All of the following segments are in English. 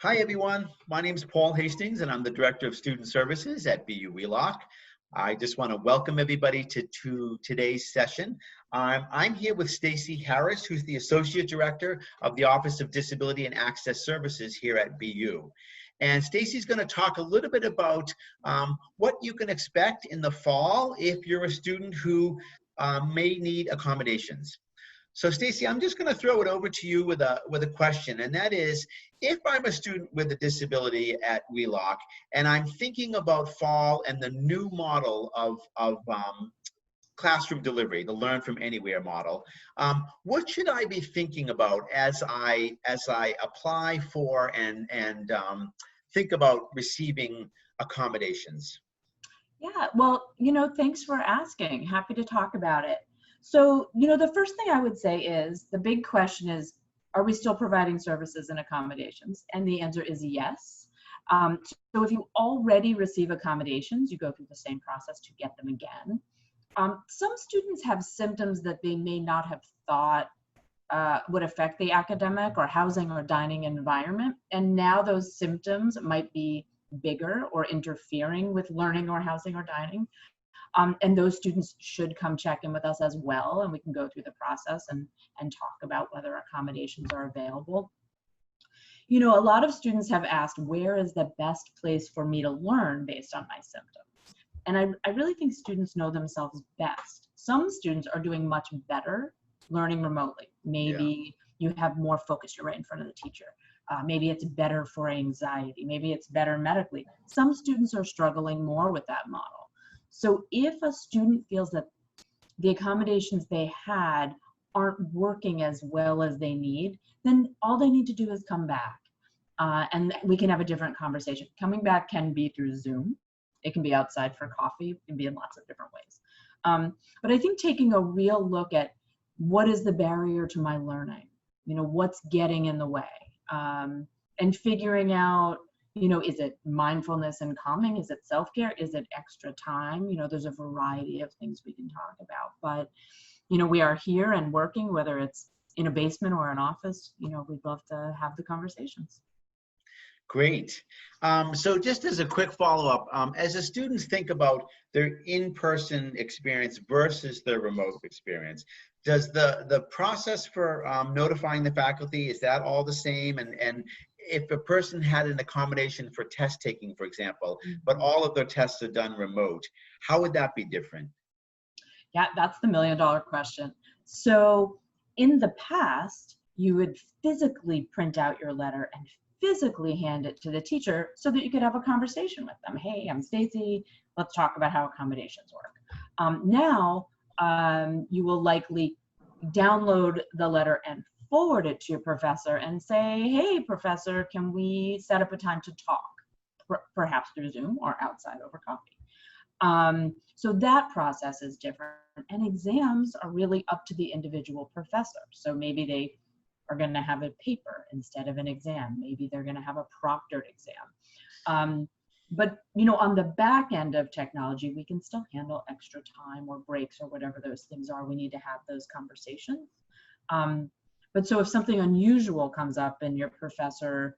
Hi, everyone. My name is Paul Hastings, and I'm the Director of Student Services at BU Wheelock. I just want to welcome everybody to today's session. I'm here with Stacey Harris, who's the Associate Director of the Office of Disability and Access Services here at BU. And Stacey's going to talk a little bit about what you can expect in the fall if you're a student who may need accommodations. So Stacey, I'm just going to throw it over to you with a question, and that is, if I'm a student with a disability at Wheelock and I'm thinking about fall and the new model of classroom delivery, the learn from anywhere model, what should I be thinking about as I apply for and think about receiving accommodations? Yeah, well, thanks for asking. Happy to talk about it. So, the first thing I would say is the big question is, are we still providing services and accommodations? And the answer is yes. So if you already receive accommodations, you go through the same process to get them again. Some students have symptoms that they may not have thought would affect the academic or housing or dining environment. And now those symptoms might be bigger or interfering with learning or housing or dining. And those students should come check in with us as well, and we can go through the process and talk about whether accommodations are available. A lot of students have asked, where is the best place for me to learn based on my symptoms? And I really think students know themselves best. Some students are doing much better learning remotely. Maybe you have more focus, you're right in front of the teacher. Maybe it's better for anxiety. Maybe it's better medically. Some students are struggling more with that model. So if a student feels that the accommodations they had aren't working as well as they need, then all they need to do is come back, and we can have a different conversation. Coming back can be through Zoom. It can be outside for coffee. It can be in lots of different ways. But I think taking a real look at what is the barrier to my learning, what's getting in the way, and figuring out, is it mindfulness and calming? Is it self-care? Is it extra time? There's a variety of things we can talk about, but, we are here and working, whether it's in a basement or an office, we'd love to have the conversations. Great. So just as a quick follow-up, as the students think about their in-person experience versus their remote experience, does the process for notifying the faculty, is that all the same? And if a person had an accommodation for test taking, for example, but all of their tests are done remote, how would that be different? Yeah, that's the million-dollar question. So in the past, you would physically print out your letter and physically hand it to the teacher so that you could have a conversation with them. Hey, I'm Stacey. Let's talk about how accommodations work. Now, you will likely download the letter and forward it to your professor and say, hey, professor, can we set up a time to talk, perhaps through Zoom or outside over coffee? So that process is different. And exams are really up to the individual professor. So maybe they are going to have a paper instead of an exam. Maybe they're going to have a proctored exam. But on the back end of technology, we can still handle extra time or breaks or whatever those things are. We need to have those conversations. But so if something unusual comes up and your professor,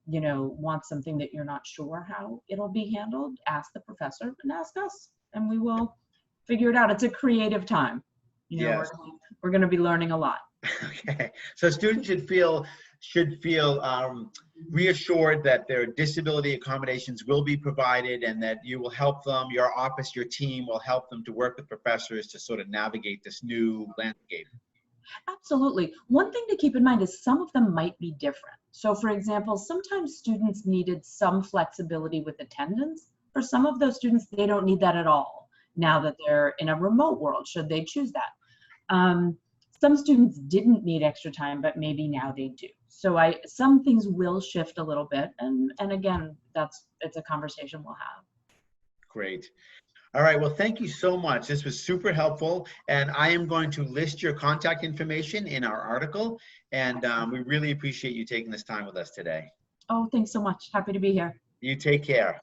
wants something that you're not sure how it'll be handled, ask the professor and ask us, and we will figure it out. It's a creative time. Yes. We're going to be learning a lot. Okay, so students should feel reassured that their disability accommodations will be provided and that you will help them, your office, your team will help them to work with professors to sort of navigate this new landscape. Absolutely. One thing to keep in mind is some of them might be different. So for example, sometimes students needed some flexibility with attendance. For some of those students, they don't need that at all now that they're in a remote world, should they choose that. Some students didn't need extra time, but maybe now they do. So some things will shift a little bit. And again, it's a conversation we'll have. Great. All right, well, thank you so much. This was super helpful. And I am going to list your contact information in our article. And we really appreciate you taking this time with us today. Oh, thanks so much. Happy to be here. You take care.